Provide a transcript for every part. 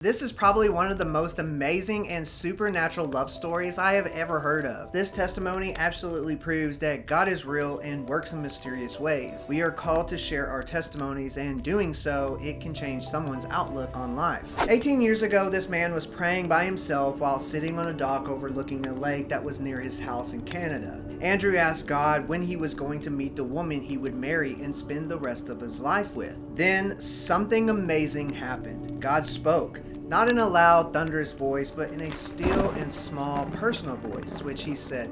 This is probably one of the most amazing and supernatural love stories I have ever heard of. This testimony absolutely proves that God is real and works in mysterious ways. We are called to share our testimonies, and doing so, it can change someone's outlook on life. 18 years ago, this man was praying by himself while sitting on a dock overlooking a lake that was near his house in Canada. Andrew asked God when he was going to meet the woman he would marry and spend the rest of his life with. Then something amazing happened. God spoke. Not in a loud, thunderous voice, but in a still and small, personal voice, which he said,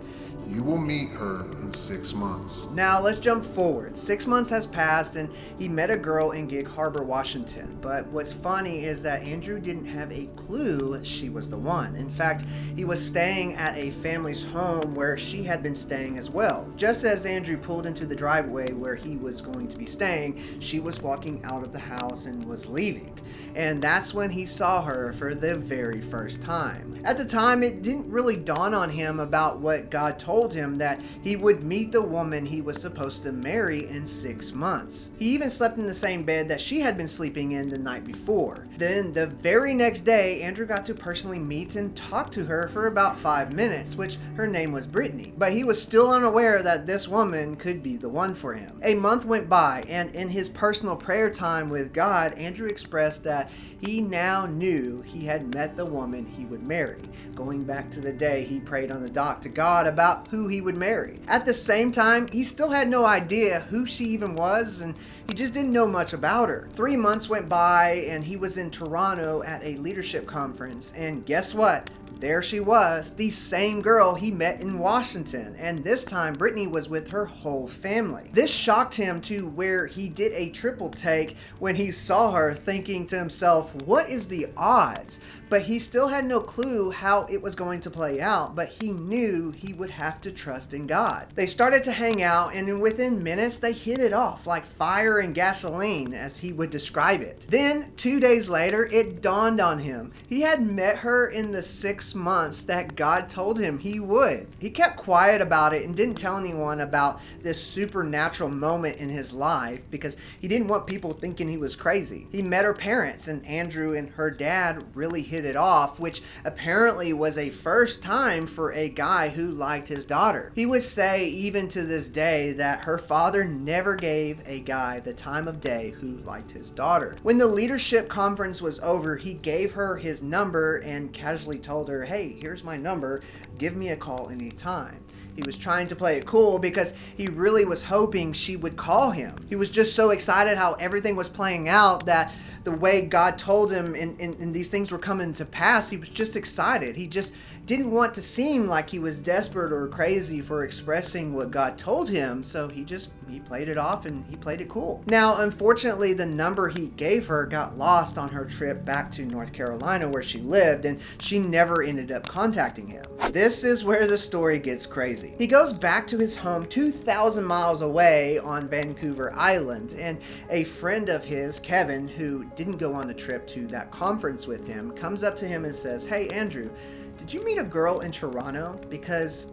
"You will meet her in 6 months." Now let's jump forward. 6 months has passed and he met a girl in Gig Harbor, Washington. But what's funny is that Andrew didn't have a clue she was the one. In fact, he was staying at a family's home where she had been staying as well. Just as Andrew pulled into the driveway where he was going to be staying, she was walking out of the house and was leaving. And that's when he saw her for the very first time. At the time, it didn't really dawn on him about what God told him, that he would meet the woman he was supposed to marry in 6 months. He even slept in the same bed that she had been sleeping in the night before. Then the very next day, Andrew got to personally meet and talk to her for about 5 minutes, which her name was Brittany. But he was still unaware that this woman could be the one for him. A month went by, and in his personal prayer time with God, Andrew expressed that he now knew he had met the woman he would marry, going back to the day he prayed on the dock to God about who he would marry. At the same time, he still had no idea who she even was, and he just didn't know much about her. 3 months went by and he was in Toronto at a leadership conference, and guess what? There she was, the same girl he met in Washington, and this time Brittany was with her whole family. This shocked him to where he did a triple take when he saw her, thinking to himself, what is the odds? But he still had no clue how it was going to play out, but he knew he would have to trust in God. They started to hang out, and within minutes they hit it off like fire and gasoline, as he would describe it. Then 2 days later, it dawned on him. He had met her in the 6 months that God told him he would. He kept quiet about it and didn't tell anyone about this supernatural moment in his life because he didn't want people thinking he was crazy. He met her parents, and Andrew and her dad really hit it off, which apparently was a first time for a guy who liked his daughter. He would say even to this day that her father never gave a guy the time of day who liked his daughter. When the leadership conference was over, he gave her his number and casually told her, "Hey, here's my number. Give me a call anytime." He was trying to play it cool because he really was hoping she would call him. He was just so excited how everything was playing out, that the way God told him and these things were coming to pass, he was just excited. He just didn't want to seem like he was desperate or crazy for expressing what God told him, so he played it off and he played it cool. Now, unfortunately, the number he gave her got lost on her trip back to North Carolina where she lived, and she never ended up contacting him. This is where the story gets crazy. He goes back to his home 2,000 miles away on Vancouver Island, and a friend of his, Kevin, who didn't go on the trip to that conference with him, comes up to him and says, "Hey, Andrew, did you meet a girl in Toronto? Because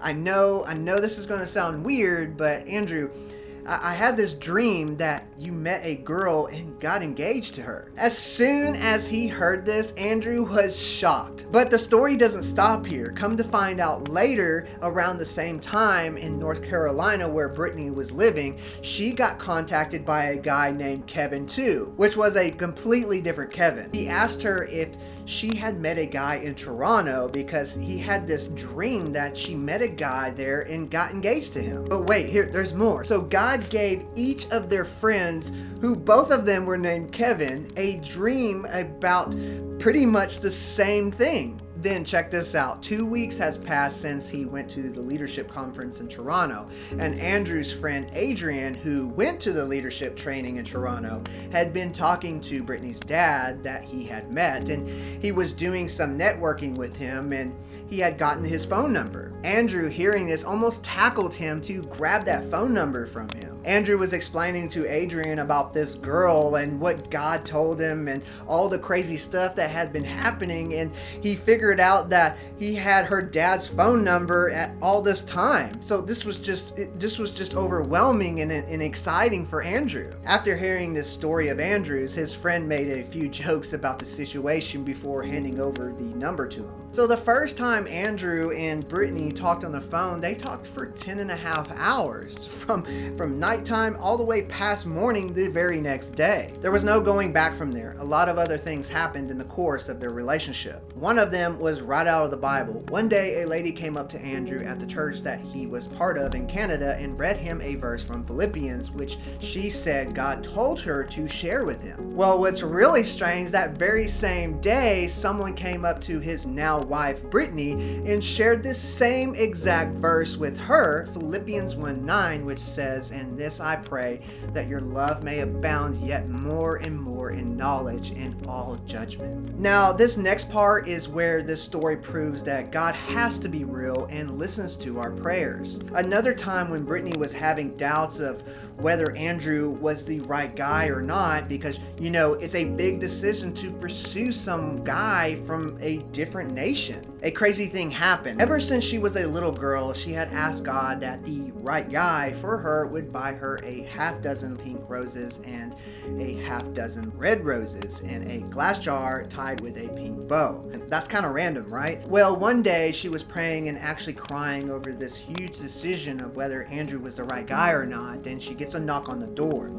I know this is going to sound weird, but Andrew, I had this dream that you met a girl and got engaged to her." As soon as he heard this, Andrew was shocked. But the story doesn't stop here. Come to find out later, around the same time in North Carolina where Brittany was living, she got contacted by a guy named Kevin too, which was a completely different Kevin. He asked her if she had met a guy in Toronto because he had this dream that she met a guy there and got engaged to him. But wait, there's more. So God gave each of their friends, who both of them were named Kevin, a dream about pretty much the same thing. Then check this out. 2 weeks has passed since he went to the leadership conference in Toronto, and Andrew's friend Adrian, who went to the leadership training in Toronto, had been talking to Brittany's dad that he had met, and he was doing some networking with him, and he had gotten his phone number. Andrew, hearing this, almost tackled him to grab that phone number from him. Andrew was explaining to Adrian about this girl and what God told him and all the crazy stuff that had been happening, and he figured out that he had her dad's phone number at all this time. So this was just overwhelming and exciting for Andrew. After hearing this story of Andrew's, his friend made a few jokes about the situation before handing over the number to him. So the first time Andrew and Brittany talked on the phone, they talked for 10.5 hours, from nighttime all the way past morning the very next day. There was no going back from there. A lot of other things happened in the course of their relationship. One of them was right out of the Bible. One day a lady came up to Andrew at the church that he was part of in Canada and read him a verse from Philippians, which she said God told her to share with him. Well, what's really strange, that very same day, someone came up to his now wife Brittany and shared this same exact verse with her, Philippians 1:9, which says, "And this I pray, that your love may abound yet more and more in knowledge and all judgment." Now, this next part is where this story proves that God has to be real and listens to our prayers. Another time when Brittany was having doubts of whether Andrew was the right guy or not, because it's a big decision to pursue some guy from a different nation. A crazy thing happened. Ever since she was a little girl, she had asked God that the right guy for her would buy her a half dozen pink roses and a half dozen red roses and a glass jar tied with a pink bow. That's kind of random, right? Well, one day she was praying and actually crying over this huge decision of whether Andrew was the right guy or not, and she gets a knock on the door.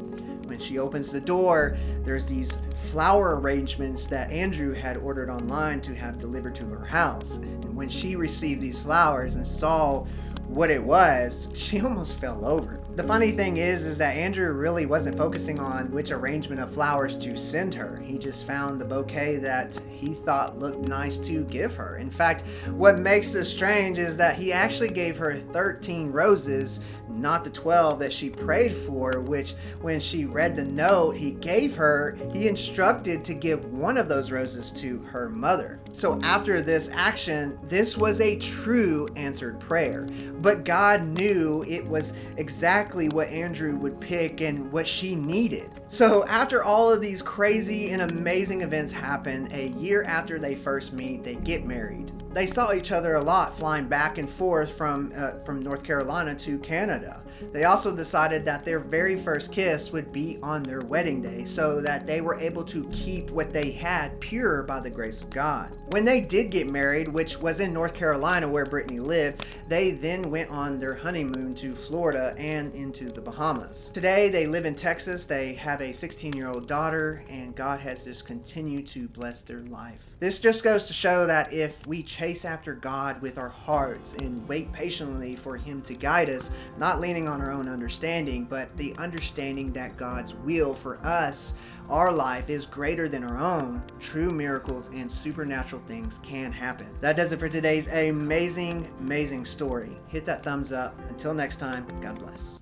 When she opens the door, there's these flower arrangements that Andrew had ordered online to have delivered to her house. And when she received these flowers and saw what it was, she almost fell over. The funny thing is that Andrew really wasn't focusing on which arrangement of flowers to send her. He just found the bouquet that he thought looked nice to give her. In fact, what makes this strange is that he actually gave her 13 roses, not the 12 that she prayed for, which when she read the note he gave her, he instructed to give one of those roses to her mother. So after this action, this was a true answered prayer. But God knew it was exactly what Andrew would pick and what she needed. So after all of these crazy and amazing events happen, a year after they first meet, they get married. They saw each other a lot flying back and forth from North Carolina to Canada. They also decided that their very first kiss would be on their wedding day so that they were able to keep what they had pure by the grace of God. When they did get married, which was in North Carolina where Brittany lived, they then went on their honeymoon to Florida and into the Bahamas. Today they live in Texas. They have a 16-year-old daughter, and God has just continued to bless their life. This just goes to show that if we chase after God with our hearts and wait patiently for Him to guide us, not leaning on our own understanding, but the understanding that God's will for us, our life, is greater than our own, true miracles and supernatural things can happen. That does it for today's amazing story. Hit that thumbs up. Until next time, God bless.